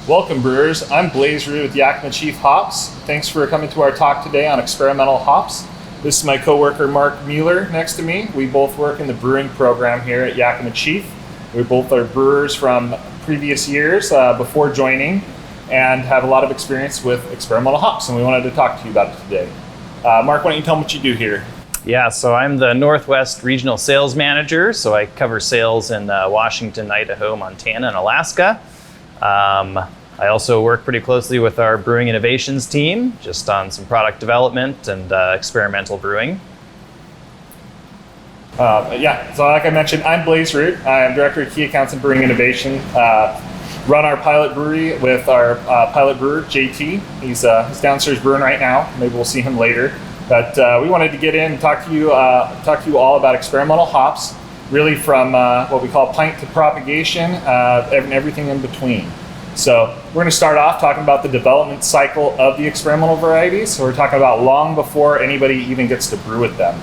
Welcome, brewers. I'm Blaze Root with Yakima Chief Hops. Thanks for coming to our talk today on experimental hops. This is my coworker Mark Mueller next to me. We both work in the brewing program here at Yakima Chief. We both are brewers from previous years before joining and have a lot of experience with experimental hops, and we wanted to talk to you about it today. Mark, why don't you tell them what you do here? Yeah, so I'm the Northwest Regional Sales Manager, so I cover sales in Washington, Idaho, Montana, and Alaska. I also work pretty closely with our brewing innovations team, just on some product development and experimental brewing. So like I mentioned, I'm Blaze Root. I'm Director of Key Accounts and Brewing Innovation. Run our pilot brewery with our pilot brewer, JT. He's downstairs brewing right now. Maybe we'll see him later. But we wanted to get in and talk to you all about experimental hops, really from what we call pint to propagation and everything in between. So we're going to start off talking about the development cycle of the experimental varieties. So we're talking about long before anybody even gets to brew with them.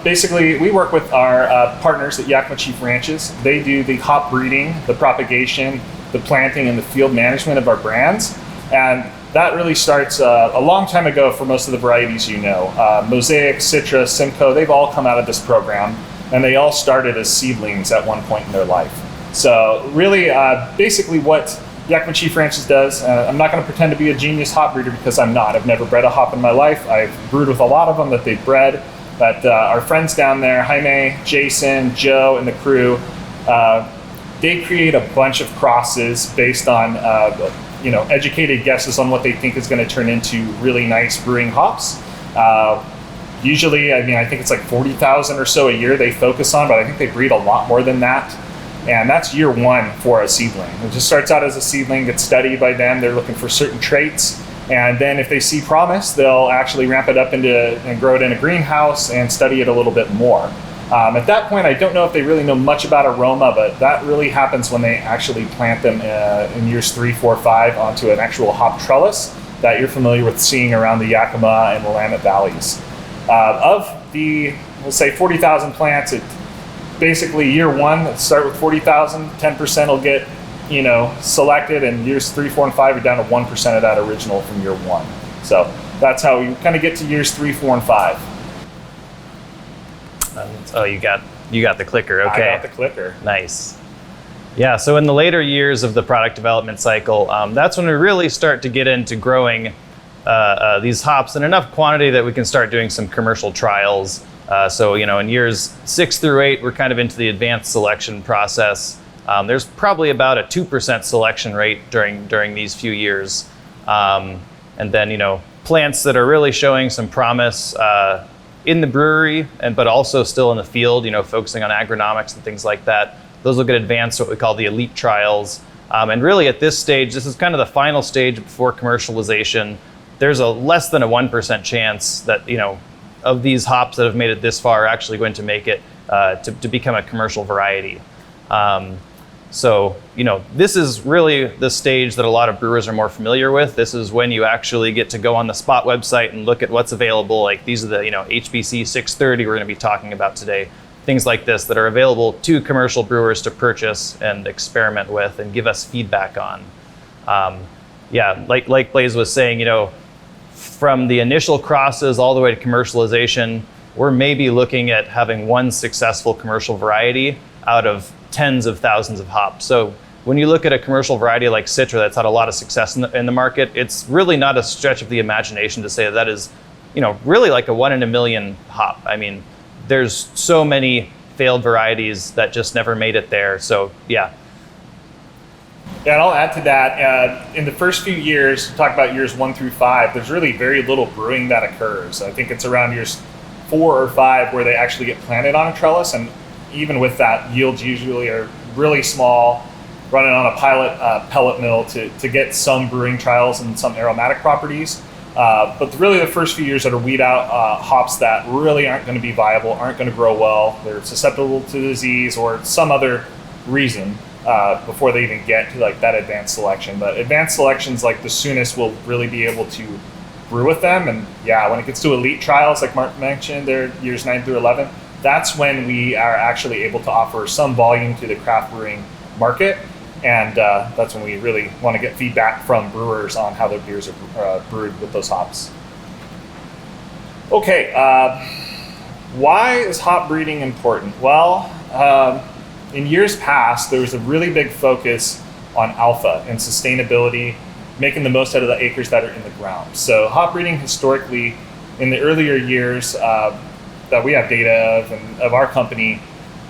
Basically, we work with our partners at Yakima Chief Ranches. They do the hop breeding, the propagation, the planting, and the field management of our brands. And that really starts a long time ago for most of the varieties you know. Mosaic, Citra, Simcoe, they've all come out of this program, and they all started as seedlings at one point in their life. So really, basically what Yakima Chief Ranches does, I'm not going to pretend to be a genius hop breeder because I'm not. I've never bred a hop in my life. I've brewed with a lot of them that they've bred, but our friends down there, Jaime, Jason, Joe, and the crew, they create a bunch of crosses based on educated guesses on what they think is going to turn into really nice brewing hops. Usually, I think it's like 40,000 or so a year they focus on, but I think they breed a lot more than that. And that's year one for a seedling. It just starts out as a seedling, gets studied by them. They're looking for certain traits. And then if they see promise, they'll actually ramp it up and grow it in a greenhouse and study it a little bit more. At that point, I don't know if they really know much about aroma, but that really happens when they actually plant them in years 3, 4, 5 onto an actual hop trellis that you're familiar with seeing around the Yakima and Willamette valleys. Of the, we'll say 40,000 plants, basically year one, start with 40,000, 10% will get selected, and years 3, 4, and 5 are down to 1% of that original from year one. So that's how you kind of get to years 3, 4, and 5. You got the clicker. Okay. I got the clicker. Nice. Yeah. So in the later years of the product development cycle, that's when we really start to get into growing these hops in enough quantity that we can start doing some commercial trials. In years 6 through 8, we're kind of into the advanced selection process. There's probably about a 2% selection rate during these few years. And then, plants that are really showing some promise in the brewery, but also still in the field, focusing on agronomics and things like that. Those will get advanced to what we call the elite trials. And really at this stage, this is kind of the final stage before commercialization. There's a less than a 1% chance that, of these hops that have made it this far are actually going to make it to become a commercial variety. This is really the stage that a lot of brewers are more familiar with. This is when you actually get to go on the spot website and look at what's available. Like these are the HBC 630 we're going to be talking about today. Things like this that are available to commercial brewers to purchase and experiment with and give us feedback on. Like Blaze was saying, from the initial crosses all the way to commercialization, we're maybe looking at having one successful commercial variety out of tens of thousands of hops. So when you look at a commercial variety like Citra that's had a lot of success in the market, it's really not a stretch of the imagination to say that is, really like a 1 in a million hop. There's so many failed varieties that just never made it there. So yeah. Yeah, and I'll add to that. In the first few years, talk about years 1 through 5, there's really very little brewing that occurs. I think it's around years 4 or 5 where they actually get planted on a trellis, and even with that, yields usually are really small, running on a pilot pellet mill to get some brewing trials and some aromatic properties. But really the first few years that are weed out hops that really aren't going to be viable, aren't going to grow well, they're susceptible to disease or some other reason before they even get to like that advanced selection. But advanced selections, like the soonest we'll really be able to brew with them. And yeah, when it gets to elite trials, like Mark mentioned, they're years 9 through 11. That's when we are actually able to offer some volume to the craft brewing market. And that's when we really want to get feedback from brewers on how their beers are brewed with those hops. Okay, why is hop breeding important? Well, in years past, there was a really big focus on alpha and sustainability, making the most out of the acres that are in the ground. So hop breeding historically, in the earlier years that we have data of and of our company,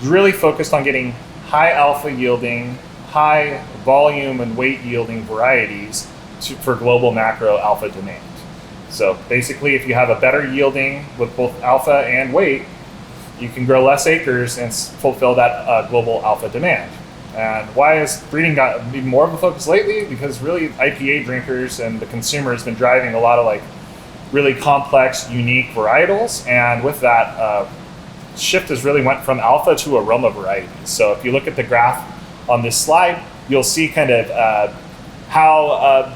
is really focused on getting high alpha yielding, high volume and weight yielding varieties for global macro alpha demand. So basically, if you have a better yielding with both alpha and weight, you can grow less acres and fulfill that global alpha demand. And why has breeding got even more of a focus lately? Because really IPA drinkers and the consumer has been driving a lot of like really complex, unique varietals. And with that, shift has really went from alpha to aroma varieties. So if you look at the graph on this slide, you'll see kind of how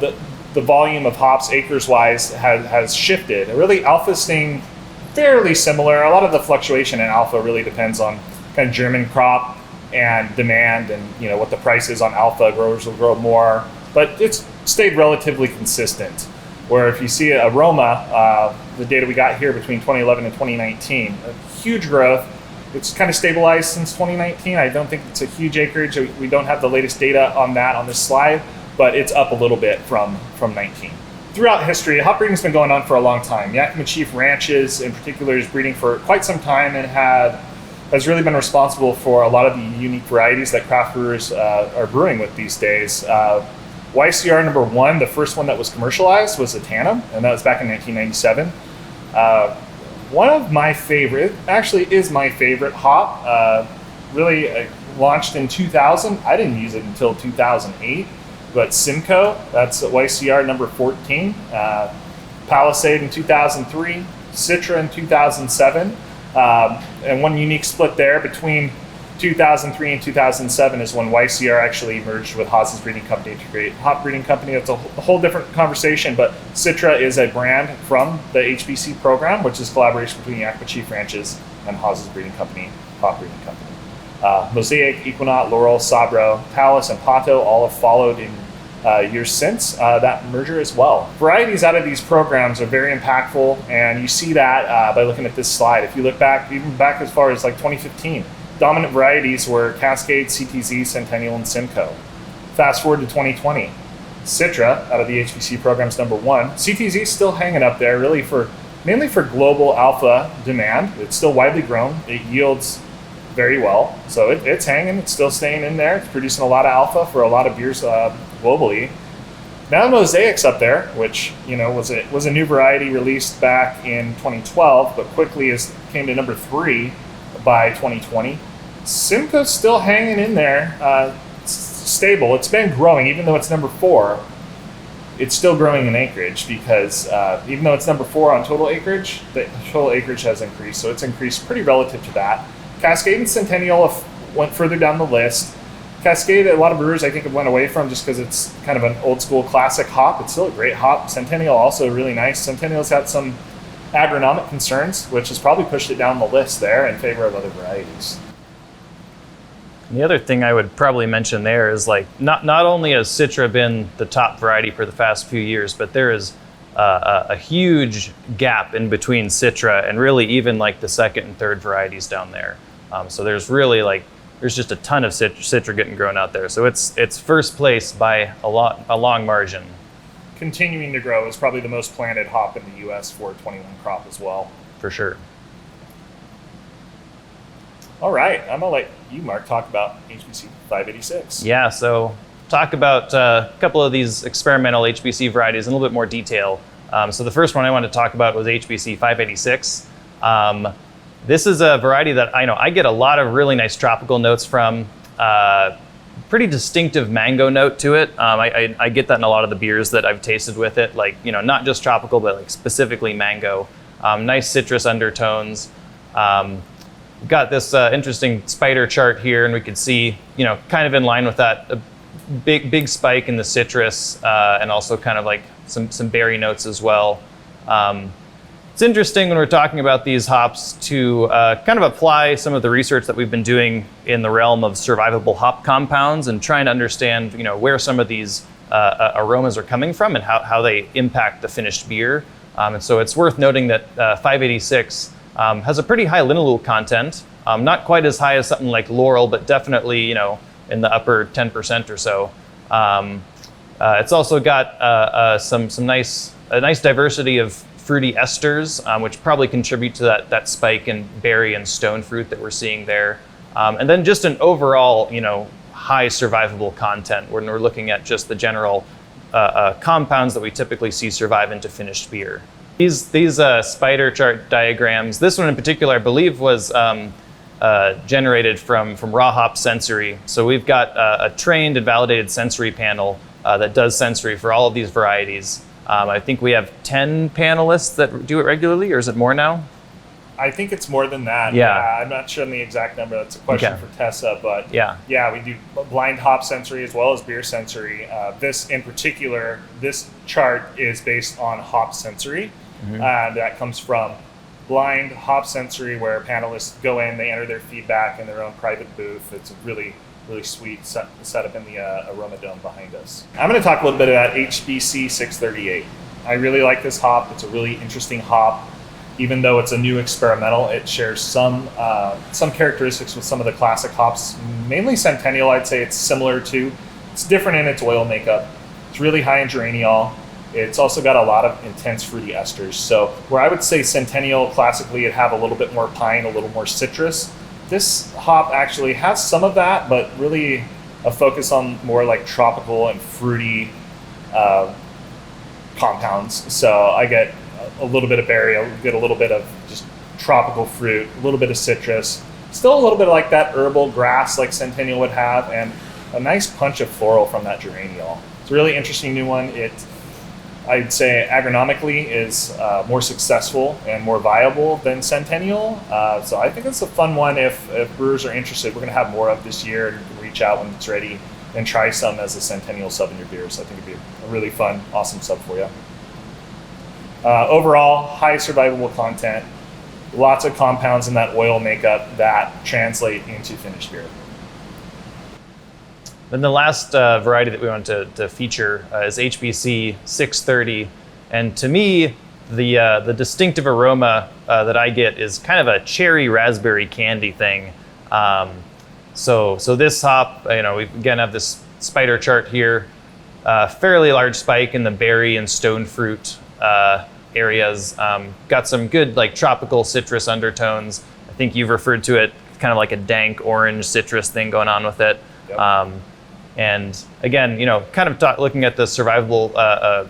the volume of hops acres-wise has shifted. Really, alpha's staying fairly similar. A lot of the fluctuation in alpha really depends on kind of German crop and demand, and what the price is on alpha. Growers will grow more, but it's stayed relatively consistent. Where if you see aroma, the data we got here between 2011 and 2019, a huge growth. It's kind of stabilized since 2019. I don't think it's a huge acreage. We don't have the latest data on that on this slide, but it's up a little bit from 19. Throughout history, hop breeding's been going on for a long time. Yakima Chief Ranches in particular is breeding for quite some time and has really been responsible for a lot of the unique varieties that craft brewers are brewing with these days. YCR number 1, the first one that was commercialized, was a Tannum, and that was back in 1997. One of my favorite, actually is my favorite hop, really launched in 2000. I didn't use it until 2008, but Simcoe, that's YCR number 14, Palisade in 2003, Citra in 2007, and one unique split there between 2003 and 2007 is when YCR actually merged with Haas's Breeding Company to create Hop Breeding Company. That's a whole different conversation, but Citra is a brand from the HBC program, which is collaboration between Yakima Chief Ranches and Haas's Breeding Company, Hop Breeding Company. Mosaic, Equinaut, Laurel, Sabro, Talus, and Pato all have followed in years since that merger as well. Varieties out of these programs are very impactful, and you see that by looking at this slide. If you look back, even back as far as like 2015, dominant varieties were Cascade, CTZ, Centennial, and Simcoe. Fast forward to 2020, Citra, out of the HBC programs number 1. CTZ is still hanging up there, really mainly for global alpha demand. It's still widely grown. It yields very well, so it's hanging. It's still staying in there. It's producing a lot of alpha for a lot of beers globally. Now Mosaic's up there, which was a new variety released back in 2012, but quickly came to number 3 by 2020. Simcoe's still hanging in there, stable. It's been growing, even though it's number 4. It's still growing in acreage because even though it's number 4 on total acreage, the total acreage has increased, so it's increased pretty relative to that. Cascade and Centennial went further down the list. Cascade, a lot of brewers I think have went away from just because it's kind of an old school classic hop. It's still a great hop. Centennial also really nice. Centennial's had some agronomic concerns, which has probably pushed it down the list there in favor of other varieties. The other thing I would probably mention there is like not only has Citra been the top variety for the past few years, but there is a huge gap in between Citra and really even like the second and third varieties down there. So there's really there's just a ton of Citra getting grown out there. So it's first place by a long margin. Continuing to grow is probably the most planted hop in the U.S. for 21 crop as well. For sure. All right, I'm gonna let you, Mark, talk about HBC 586. Yeah, so talk about a couple of these experimental HBC varieties in a little bit more detail. So the first one I wanted to talk about was HBC 586. This is a variety that I get a lot of really nice tropical notes from. Pretty distinctive mango note to it. I get that in a lot of the beers that I've tasted with it, not just tropical, but like specifically mango. Nice citrus undertones. We've got this interesting spider chart here, and we could see, kind of in line with that, a big spike in the citrus, and also kind of like some berry notes as well. It's interesting when we're talking about these hops to kind of apply some of the research that we've been doing in the realm of survivable hop compounds and trying to understand, where some of these aromas are coming from and how they impact the finished beer. And so it's worth noting that 586 has a pretty high linalool content, not quite as high as something like Laurel, but definitely, in the upper 10% or so. It's also got a nice diversity of fruity esters, which probably contribute to that spike in berry and stone fruit that we're seeing there. And then just an overall, high survivable content when we're looking at just the general compounds that we typically see survive into finished beer. These spider chart diagrams, this one in particular, I believe was generated from raw hop sensory. So we've got a trained and validated sensory panel that does sensory for all of these varieties. I think we have 10 panelists that do it regularly, or is it more now? I think it's more than that. Yeah. I'm not sure on the exact number. That's a question Okay. for Tessa, but Yeah. we do blind hop sensory as well as beer sensory. This in particular, this chart is based on hop sensory. That comes from blind hop sensory, where panelists go in, they enter their feedback in their own private booth. It's a really sweet setup in the Aroma Dome behind us. I'm going to talk a little bit about HBC 638. I really like this hop. It's a really interesting hop. Even though it's a new experimental, it shares some characteristics with some of the classic hops, mainly Centennial. I'd say it's similar to. It's different in its oil makeup. It's really high in geraniol. It's also got a lot of intense fruity esters. So where I would say Centennial classically, it'd have a little bit more pine, a little more citrus. This hop actually has some of that, but really a focus on more like tropical and fruity compounds. So I get a little bit of berry, I get a little bit of just tropical fruit, a little bit of citrus, still a little bit like that herbal grass like Centennial would have, and a nice punch of floral from that geraniol. It's a really interesting new one. I'd say agronomically is more successful and more viable than Centennial. So I think it's a fun one if brewers are interested. We're going to have more of this year, and you can reach out when it's ready and try some as a Centennial sub in your beer. So I think it'd be a really fun, awesome sub for you. Overall, high survivable content, lots of compounds in that oil makeup that translate into finished beer. Then the last variety that we wanted to feature is HBC 630, and to me, the distinctive aroma that I get is kind of a cherry raspberry candy thing. So this hop, we again have this spider chart here, fairly large spike in the berry and stone fruit areas. Got some good like tropical citrus undertones. I think you've referred to it kind of like a dank orange citrus thing going on with it. Yep. And again, kind of looking at the survivable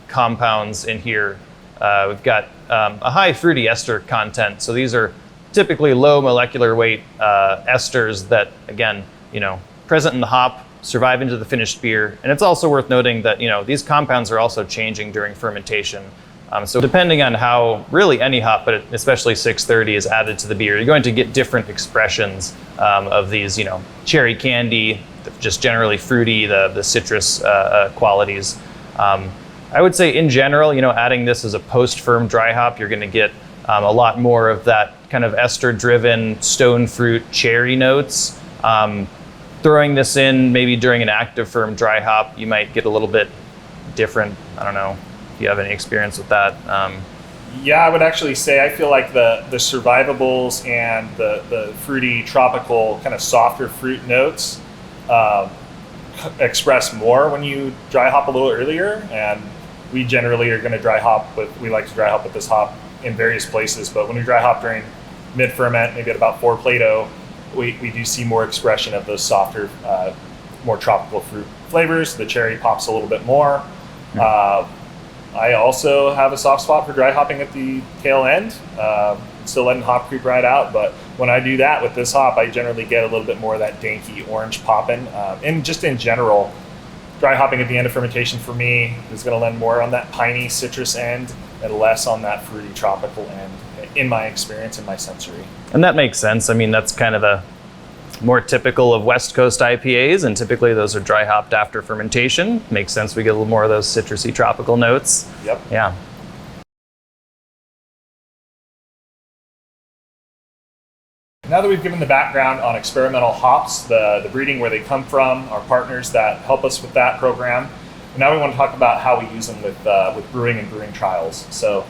compounds in here, we've got a high fruity ester content. So these are typically low molecular weight esters that, again, present in the hop, survive into the finished beer. And it's also worth noting that, these compounds are also changing during fermentation. So depending on how really any hop, but especially 630 is added to the beer, you're going to get different expressions of these, cherry candy, just generally fruity, the citrus qualities. I would say in general, adding this as a post-firm dry hop, you're going to get a lot more of that kind of ester-driven stone fruit cherry notes. Throwing this in maybe during an active firm dry hop, you might get a little bit different. I don't know if you have any experience with that. Yeah, I would actually say I feel like the survivables and the fruity, tropical, kind of softer fruit notes express more when you dry hop a little earlier. And we generally are going to dry hop we like to dry hop with this hop in various places. But when we dry hop during mid ferment, maybe at about 4 Plato, we do see more expression of those softer, more tropical fruit flavors. The cherry pops a little bit more. I also have a soft spot for dry hopping at the tail end, still letting hop creep right out. But when I do that with this hop, I generally get a little bit more of that danky orange popping. And just in general, dry hopping at the end of fermentation for me is going to lend more on that piney citrus end and less on that fruity tropical end, in my experience, in my sensory. And that makes sense. I mean, that's kind of the more typical of West Coast IPAs, and typically those are dry hopped after fermentation. Makes sense. We get a little more of those citrusy tropical notes. Yep. Yeah. Now that we've given the background on experimental hops, the breeding, where they come from, our partners that help us with that program, now we want to talk about how we use them with brewing and brewing trials. So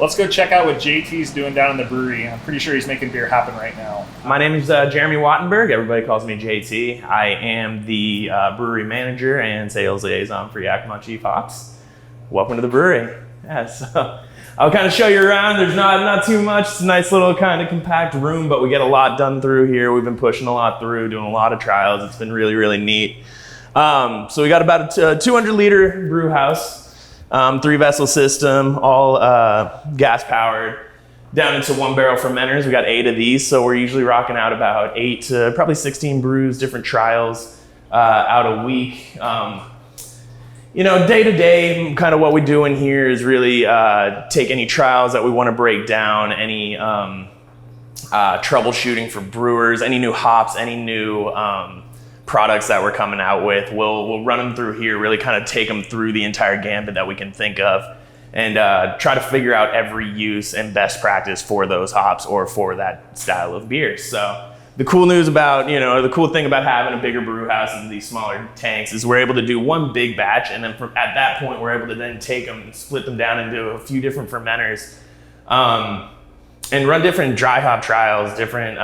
let's go check out what JT's doing down in the brewery. I'm pretty sure he's making beer happen right now. My name is Jeremy Wattenberg. Everybody calls me JT. I am the brewery manager and sales liaison for Yakima Chief Hops. Welcome to the brewery. Yeah, so I'll kind of show you around. There's not too much. It's a nice little kind of compact room, but we get a lot done through here. We've been pushing a lot through, doing a lot of trials. It's been really, really neat. So we got about a 200 liter brew house, 3-vessel system, all gas powered, down into 1-barrel fermenters. We got 8 of these, so we're usually rocking out about 8 to probably 16 brews, different trials out a week. Day to day, kind of what we do in here is really take any trials that we want to break down, any troubleshooting for brewers, any new hops, any new products that we're coming out with. We'll run them through here, really kind of take them through the entire gambit that we can think of, and try to figure out every use and best practice for those hops or for that style of beer. So the cool news about, the cool thing about having a bigger brew house and these smaller tanks is we're able to do one big batch, and then at that point we're able to then take them and split them down into a few different fermenters, and run different dry hop trials, different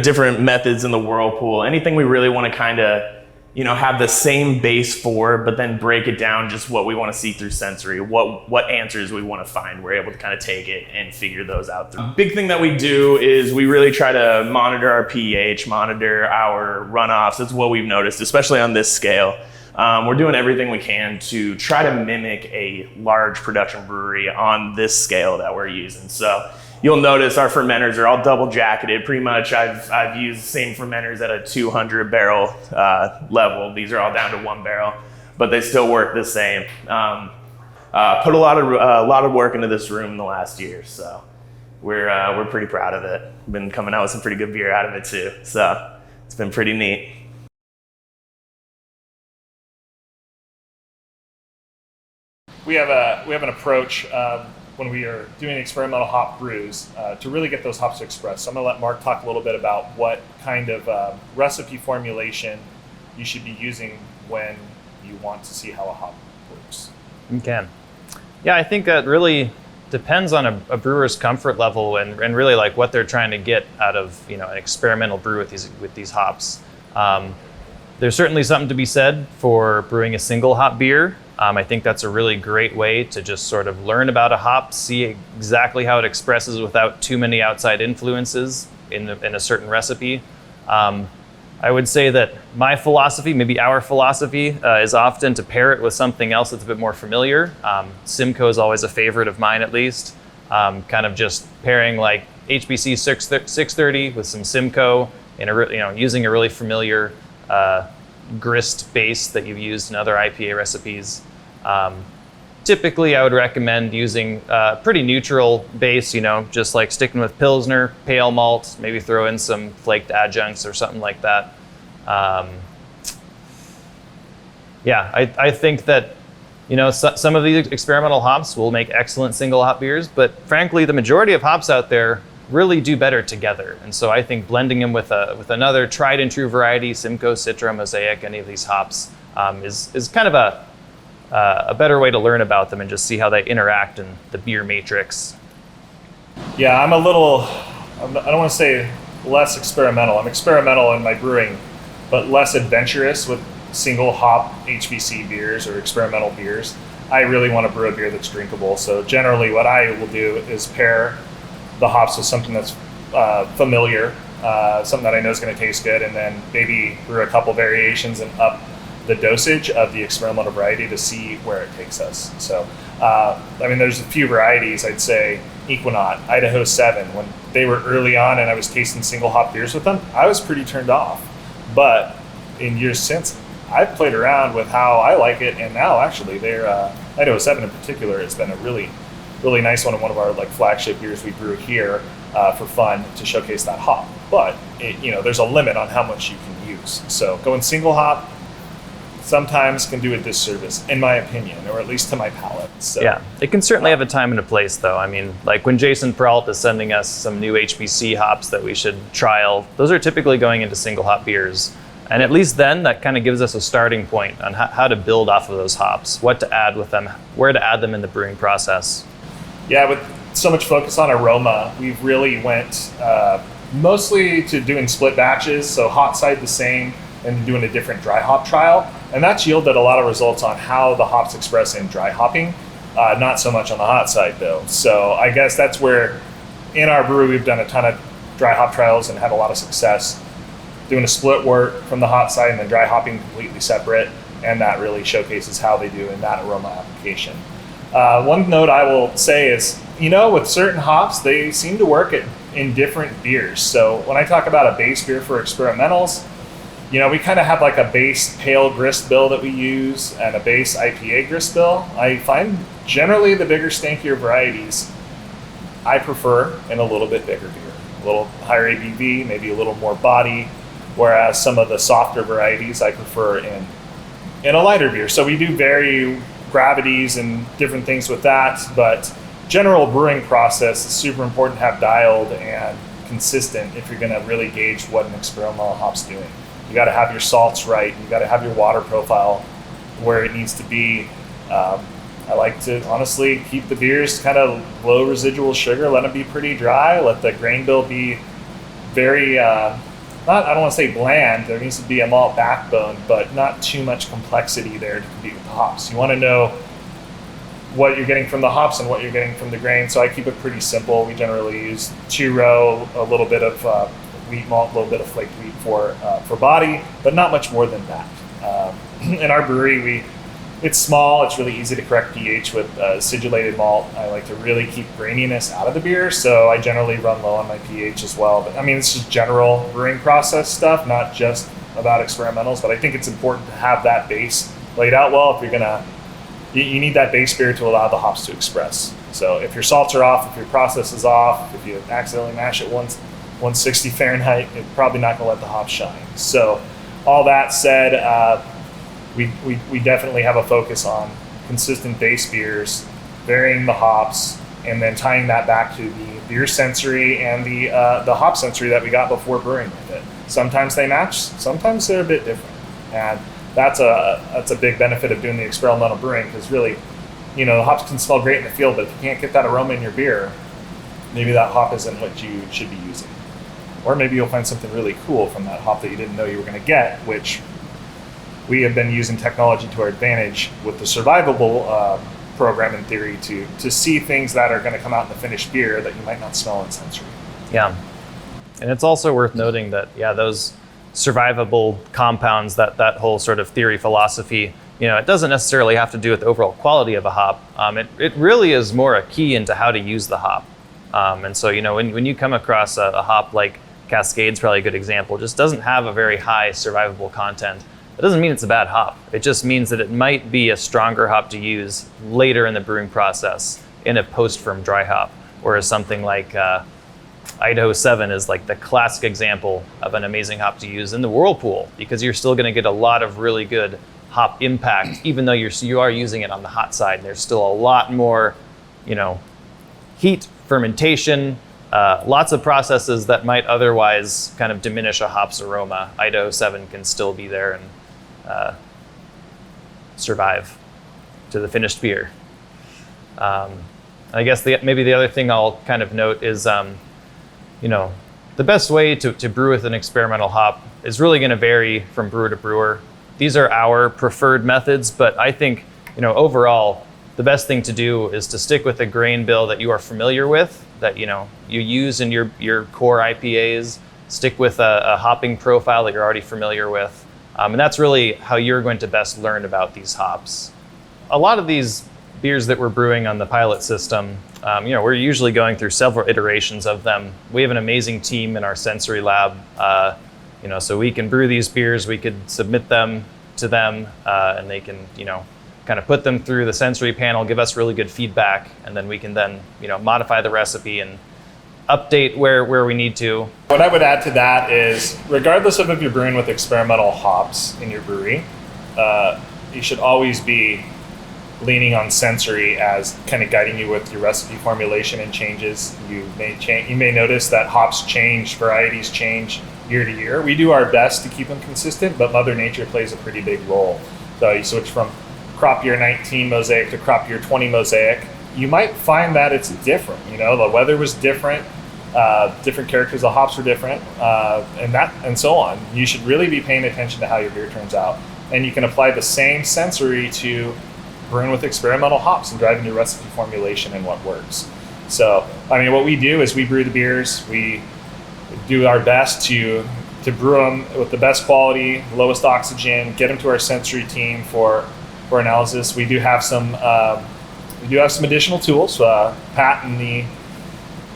different methods in the whirlpool, anything we really want to kind of, have the same base for, but then break it down just what we want to see through sensory, what answers we want to find. We're able to kind of take it and figure those out. The big thing that we do is we really try to monitor our pH, monitor our runoffs. That's what we've noticed, especially on this scale. We're doing everything we can to try to mimic a large production brewery on this scale that we're using. So you'll notice our fermenters are all double jacketed. Pretty much I've used the same fermenters at a 200 barrel level. These are all down to 1 barrel, but they still work the same. Put a lot of work into this room in the last year, so we're pretty proud of it. Been coming out with some pretty good beer out of it too, so it's been pretty neat. We have an approach when we are doing experimental hop brews to really get those hops to express. So I'm going to let Mark talk a little bit about what kind of recipe formulation you should be using when you want to see how a hop works. Okay. Yeah, I think that really depends on a brewer's comfort level and really like what they're trying to get out of an experimental brew with these hops. There's certainly something to be said for brewing a single hop beer. I think that's a really great way to just sort of learn about a hop, see exactly how it expresses without too many outside influences in a certain recipe. I would say that my philosophy, maybe our philosophy, is often to pair it with something else that's a bit more familiar. Simcoe is always a favorite of mine, at least. Kind of just pairing like HBC 630 with some Simcoe, and using a really familiar grist base that you've used in other IPA recipes. Typically, I would recommend using a pretty neutral base, just like sticking with Pilsner, pale malt, maybe throw in some flaked adjuncts or something like that. I think that, some of these experimental hops will make excellent single hop beers, but frankly, the majority of hops out there really do better together. And so I think blending them with another tried and true variety, Simcoe, Citra, Mosaic, any of these hops, is kind of a better way to learn about them and just see how they interact in the beer matrix. Yeah, I don't want to say less experimental. I'm experimental in my brewing, but less adventurous with single hop HBC beers or experimental beers. I really want to brew a beer that's drinkable. So generally what I will do is pair the hops with something that's familiar, something that I know is going to taste good, and then maybe brew a couple variations and up the dosage of the experimental variety to see where it takes us. So, there's a few varieties, I'd say Equinaut, Idaho 7, when they were early on and I was tasting single hop beers with them, I was pretty turned off. But in years since, I've played around with how I like it, and now actually they're, Idaho 7 in particular has been a really nice one of our flagship beers we brew here for fun to showcase that hop. But there's a limit on how much you can use. So going single hop, sometimes can do a disservice, in my opinion, or at least to my palate. So, Yeah, it can certainly have a time and a place, though. I mean, like when Jason Peralta is sending us some new HBC hops that we should trial, those are typically going into single hop beers. And at least then, that kind of gives us a starting point on how to build off of those hops, what to add with them, where to add them in the brewing process. Yeah, with so much focus on aroma, we've really went mostly to doing split batches, so hot side the same, and doing a different dry hop trial. And that's yielded a lot of results on how the hops express in dry hopping, not so much on the hot side though. So I guess that's where in our brewery we've done a ton of dry hop trials and had a lot of success doing a split wort from the hot side and then dry hopping completely separate, and that really showcases how they do in that aroma application. One note I will say is, with certain hops, they seem to work in different beers. So when I talk about a base beer for experimentals, we kind of have like a base pale grist bill that we use and a base IPA grist bill. I find generally the bigger, stankier varieties I prefer in a little bit bigger beer, a little higher ABV, maybe a little more body, whereas some of the softer varieties I prefer in a lighter beer. So we do vary gravities and different things with that, but general brewing process is super important to have dialed and consistent if you're going to really gauge what an experimental hop's doing. You got to have your salts right. You got to have your water profile where it needs to be. I like to honestly keep the beers kind of low residual sugar, let them be pretty dry, let the grain bill be very, I don't want to say bland, there needs to be a malt backbone, but not too much complexity there to compete with the hops. You want to know what you're getting from the hops and what you're getting from the grain, so I keep it pretty simple. We generally use 2-row, a little bit of wheat malt, a little bit of flaked wheat for body, but not much more than that. In our brewery, it's small, it's really easy to correct pH with acidulated malt. I like to really keep graininess out of the beer, so I generally run low on my pH as well. But I mean, it's just general brewing process stuff, not just about experimentals, but I think it's important to have that base laid out well if you're gonna, you need that base beer to allow the hops to express. So if your salts are off, if your process is off, if you accidentally mash it 160 Fahrenheit, it's probably not gonna let the hops shine. So all that said, we definitely have a focus on consistent base beers, varying the hops, and then tying that back to the beer sensory and the hop sensory that we got before brewing with it. Sometimes they match, sometimes they're a bit different, and that's a big benefit of doing the experimental brewing, because really, the hops can smell great in the field, but if you can't get that aroma in your beer, maybe that hop isn't what you should be using. Or maybe you'll find something really cool from that hop that you didn't know you were going to get, which we have been using technology to our advantage with the survivable program in theory to see things that are going to come out in the finished beer that you might not smell in sensory. Yeah. And it's also worth noting that, those survivable compounds, that whole sort of theory philosophy, it doesn't necessarily have to do with the overall quality of a hop. It really is more a key into how to use the hop. And so, when you come across a hop like Cascade's probably a good example, just doesn't have a very high survivable content. It doesn't mean it's a bad hop. It just means that it might be a stronger hop to use later in the brewing process in a post-firm dry hop, whereas something like Idaho 7 is like the classic example of an amazing hop to use in the whirlpool, because you're still going to get a lot of really good hop impact, even though you are using it on the hot side. And there's still a lot more, heat, fermentation, lots of processes that might otherwise kind of diminish a hop's aroma. Idaho 7 can still be there and survive to the finished beer. I guess maybe the other thing I'll kind of note is, the best way to brew with an experimental hop is really going to vary from brewer to brewer. These are our preferred methods, but I think, overall, the best thing to do is to stick with a grain bill that you are familiar with, that you use in your core IPAs. Stick with a hopping profile that you're already familiar with, and that's really how you're going to best learn about these hops. A lot of these beers that we're brewing on the pilot system, we're usually going through several iterations of them. We have an amazing team in our sensory lab, so we can brew these beers, we could submit them to them, and they can, kind of put them through the sensory panel, give us really good feedback, and then we can then, modify the recipe and update where we need to. What I would add to that is, regardless of if you're brewing with experimental hops in your brewery, you should always be leaning on sensory as kind of guiding you with your recipe formulation and changes. You may notice that hops change, varieties change year to year. We do our best to keep them consistent, but Mother Nature plays a pretty big role. So you switch from crop year 19 mosaic to crop year 20 mosaic, you might find that it's different. The weather was different, different characters of hops were different, and so on. You should really be paying attention to how your beer turns out. And you can apply the same sensory to brewing with experimental hops and driving your recipe formulation and what works. So, what we do is we brew the beers. We do our best to brew them with the best quality, lowest oxygen, get them to our sensory team for analysis. We do have some additional tools. Pat and the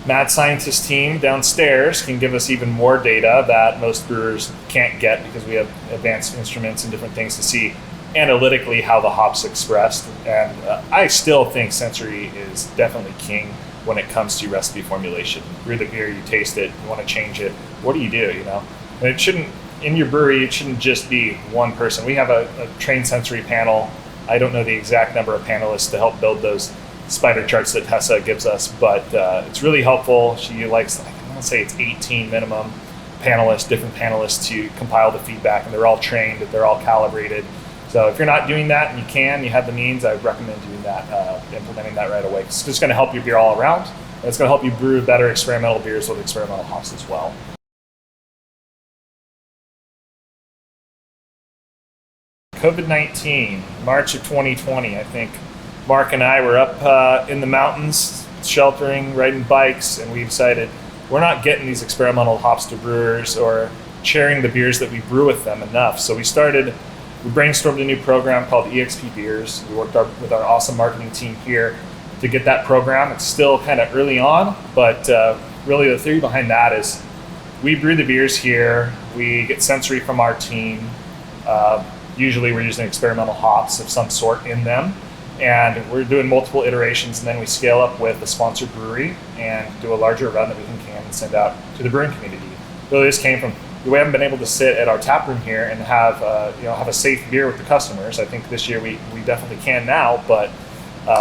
mad scientist team downstairs can give us even more data that most brewers can't get, because we have advanced instruments and different things to see analytically how the hop's expressed. And I still think sensory is definitely king when it comes to recipe formulation. Brew the beer, you taste it, you want to change it. What do? And it shouldn't, in your brewery, it shouldn't just be one person. We have a trained sensory panel. I don't know the exact number of panelists to help build those spider charts that Tessa gives us, but it's really helpful. She likes, I want to say it's 18 minimum panelists, different panelists to compile the feedback, and they're all trained, they're all calibrated. So if you're not doing that and you have the means, I would recommend doing that, implementing that right away. It's just going to help your beer all around, and it's going to help you brew better experimental beers with experimental hops as well. COVID-19, March of 2020, I think Mark and I were up in the mountains, sheltering, riding bikes, and we decided we're not getting these experimental hops to brewers or sharing the beers that we brew with them enough. So we brainstormed a new program called EXP Beers. We worked with our awesome marketing team here to get that program. It's still kind of early on, but really the theory behind that is we brew the beers here, we get sensory from our team. Usually we're using experimental hops of some sort in them, and we're doing multiple iterations, and then we scale up with a sponsored brewery and do a larger run that we can and send out to the brewing community. Really, this came from, we haven't been able to sit at our tap room here and have a safe beer with the customers. I think this year we definitely can now, but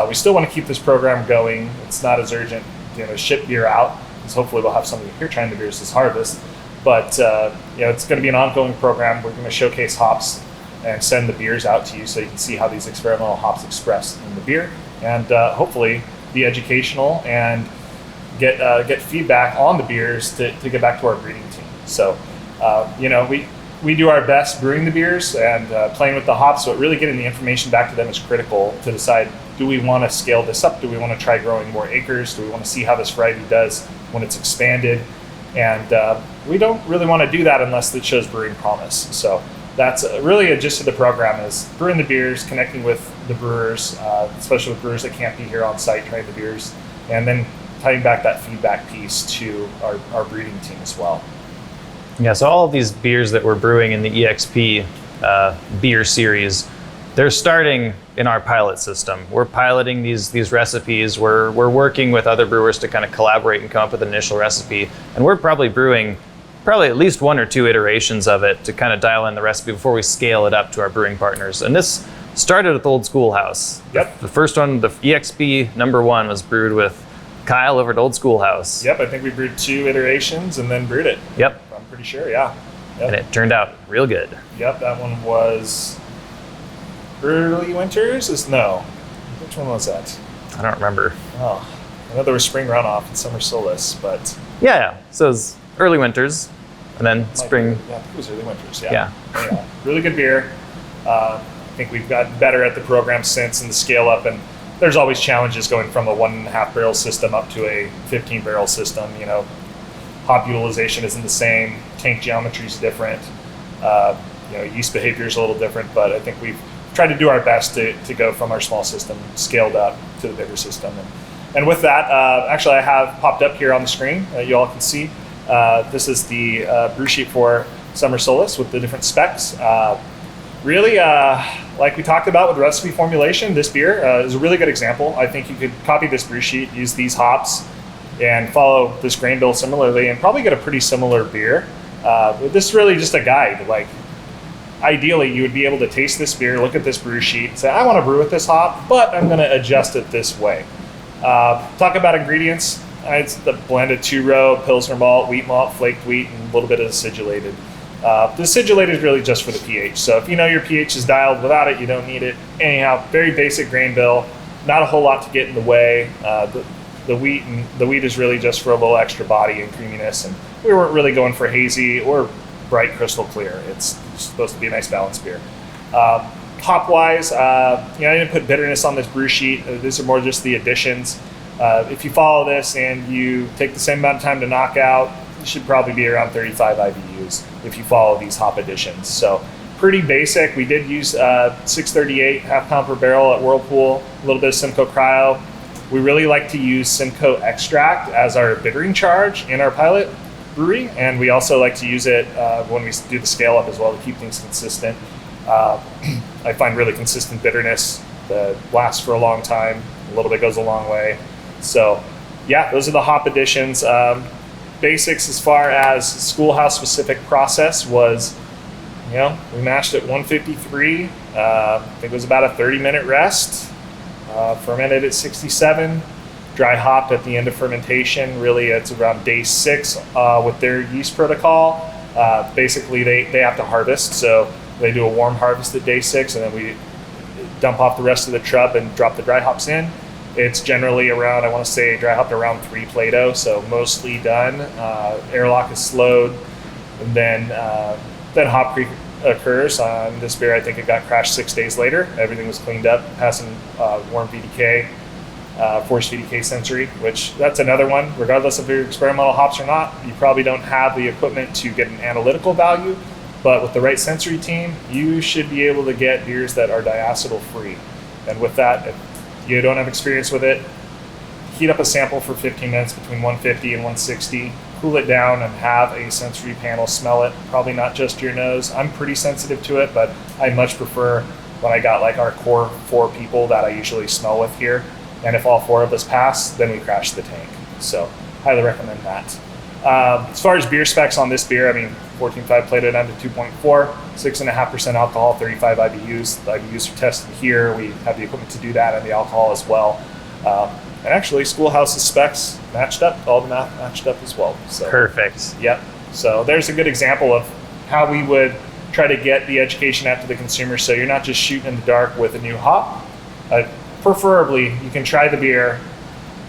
we still want to keep this program going. It's not as urgent to ship beer out, because hopefully we'll have somebody here trying the beers this harvest. But it's going to be an ongoing program. We're going to showcase hops and send the beers out to you so you can see how these experimental hops express in the beer, and hopefully be educational and get feedback on the beers to get back to our breeding team. So we do our best brewing the beers and playing with the hops, but really getting the information back to them is critical to decide, do we want to scale this up? Do we want to try growing more acres? Do we want to see how this variety does when it's expanded? And we don't really want to do that unless it shows brewing promise. So that's really a gist of the program, is brewing the beers, connecting with the brewers, especially with brewers that can't be here on site trying the beers, and then tying back that feedback piece to our breeding team as well. Yeah, so all of these beers that we're brewing in the EXP beer series, they're starting in our pilot system. We're piloting these recipes. We're working with other brewers to kind of collaborate and come up with an initial recipe, and we're probably brewing at least one or two iterations of it to kind of dial in the recipe before we scale it up to our brewing partners. And this started with Old Schoolhouse. Yep. The first one, the EXP #1, was brewed with Kyle over at Old Schoolhouse. Yep, I think we brewed 2 iterations and then brewed it. Yep. I'm pretty sure, yeah. Yep. And it turned out real good. Yep, that one was early winters? Which one was that? I don't remember. Oh, I know there was spring runoff and summer solace, but... Yeah. So it was early winters, and then spring. Yeah, I think it was early winters, Yeah. Yeah. Really good beer. I think we've gotten better at the program since and the scale up, and there's always challenges going from a 1.5 barrel system up to a 15 barrel system. Hop utilization isn't the same, tank geometry is different, yeast behavior is a little different, but I think we've tried to do our best to go from our small system scaled up to the bigger system. And with that, actually I have popped up here on the screen, you all can see, this is the brew sheet for Summer Solace with the different specs. Really, like we talked about with recipe formulation, this beer is a really good example. I think you could copy this brew sheet, use these hops, and follow this grain bill similarly, and probably get a pretty similar beer. But this is really just a guide. Like, ideally you would be able to taste this beer, look at this brew sheet, and say, I want to brew with this hop, but I'm going to adjust it this way. Talk about ingredients. It's the blended 2-row, Pilsner malt, wheat malt, flaked wheat, and a little bit of acidulated. The acidulated is really just for the pH. So if you know your pH is dialed, without it, you don't need it. Anyhow, very basic grain bill. Not a whole lot to get in the way. The wheat is really just for a little extra body and creaminess. And we weren't really going for hazy or bright crystal clear. It's supposed to be a nice balanced beer. Hop wise, I didn't put bitterness on this brew sheet. These are more just the additions. If you follow this and you take the same amount of time to knock out, you should probably be around 35 IBUs if you follow these hop additions. So pretty basic. We did use 638 half pound per barrel at Whirlpool, a little bit of Simcoe Cryo. We really like to use Simcoe Extract as our bittering charge in our pilot brewery, and we also like to use it when we do the scale up as well to keep things consistent. I find really consistent bitterness that lasts for a long time. A little bit goes a long way. So yeah, those are the hop additions. Basics as far as schoolhouse specific process was, we mashed at 153. I think it was about a 30-minute rest. Fermented at 67. Dry hopped at the end of fermentation. Really, it's around day 6 with their yeast protocol. Basically, they have to harvest, so they do a warm harvest at day 6, and then we dump off the rest of the trub and drop the dry hops in. It's generally around, I want to say, dry hopped around 3 Plato, so mostly done. Airlock is slowed, and then hop creep occurs. On this beer, I think it got crashed 6 days later. Everything was cleaned up, passing warm VDK, forced VDK sensory, which that's another one. Regardless if you're experimental hops or not, you probably don't have the equipment to get an analytical value, but with the right sensory team, you should be able to get beers that are diacetyl free. And with that, if you don't have experience with it, heat up a sample for 15 minutes between 150 and 160, cool it down and have a sensory panel smell it. Probably not just your nose. I'm pretty sensitive to it, but I much prefer when I got like our core 4 people that I usually smell with here. And if all 4 of us pass, then we crash the tank. So highly recommend that. As far as beer specs on this beer, 14.5 Plato down to 2.4, 6.5% alcohol, 35 IBUs. The IBUs are tested here. We have the equipment to do that and the alcohol as well. And actually, Schoolhouse's specs matched up, all the math matched up as well. So, perfect. Yep. So there's a good example of how we would try to get the education out to the consumer, so you're not just shooting in the dark with a new hop. Preferably, you can try the beer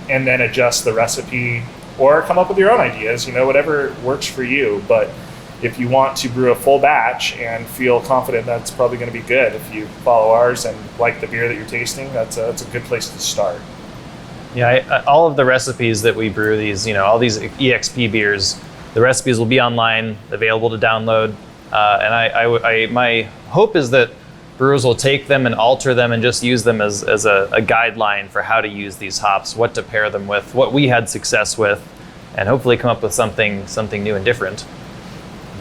and then adjust the recipe or come up with your own ideas, whatever works for you. But if you want to brew a full batch and feel confident that's probably going to be good, if you follow ours and like the beer that you're tasting, that's a good place to start. Yeah, all of the recipes that we brew, these, all these EXP beers, the recipes will be online, available to download. And my hope is that brewers will take them and alter them and just use them as a guideline for how to use these hops, what to pair them with, what we had success with, and hopefully come up with something new and different.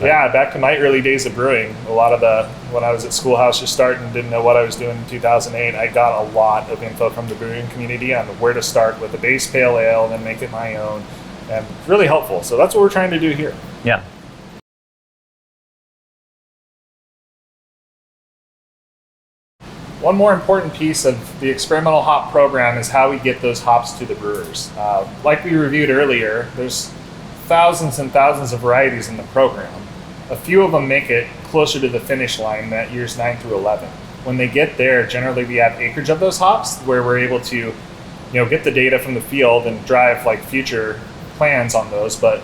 Yeah, back to my early days of brewing, when I was at Schoolhouse just starting, didn't know what I was doing in 2008, I got a lot of info from the brewing community on where to start with the base pale ale and then make it my own, and really helpful. So that's what we're trying to do here. Yeah. One more important piece of the experimental hop program is how we get those hops to the brewers. Like we reviewed earlier, there's thousands and thousands of varieties in the program. A few of them make it closer to the finish line at years 9 through 11. When they get there, generally we have acreage of those hops where we're able to, get the data from the field and drive like future plans on those. But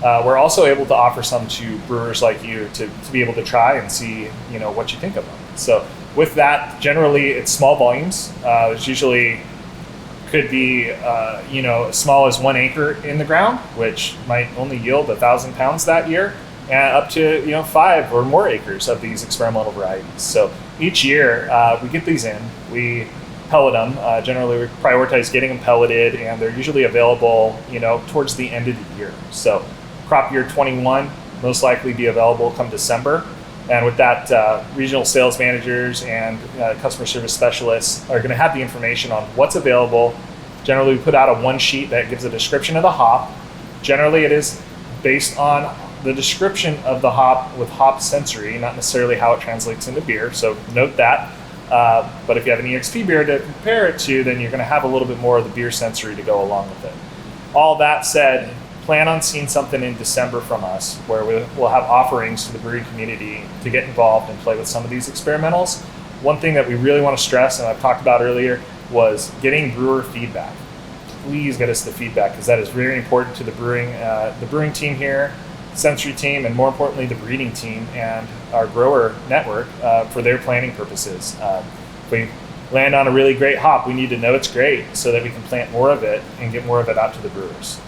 we're also able to offer some to brewers like you to be able to try and see, what you think of them. So with that, generally it's small volumes. It's usually could be, as small as 1 acre in the ground, which might only yield 1,000 pounds that year, and up to 5 or more acres of these experimental varieties. So each year we get these in, we pellet them. Generally, we prioritize getting them pelleted, and they're usually available, towards the end of the year. So crop year 21 most likely be available come December. And with that, regional sales managers and customer service specialists are going to have the information on what's available. Generally, we put out a 1 sheet that gives a description of the hop. Generally, it is based on the description of the hop with hop sensory, not necessarily how it translates into beer. So note that. But if you have an EXP beer to compare it to, then you're going to have a little bit more of the beer sensory to go along with it. All that said, plan on seeing something in December from us where we'll have offerings to the brewing community to get involved and play with some of these experimentals. One thing that we really want to stress, and I've talked about earlier, was getting brewer feedback. Please get us the feedback, because that is very important to the brewing team here, sensory team, and more importantly, the breeding team and our grower network for their planning purposes. If we land on a really great hop, we need to know it's great so that we can plant more of it and get more of it out to the brewers.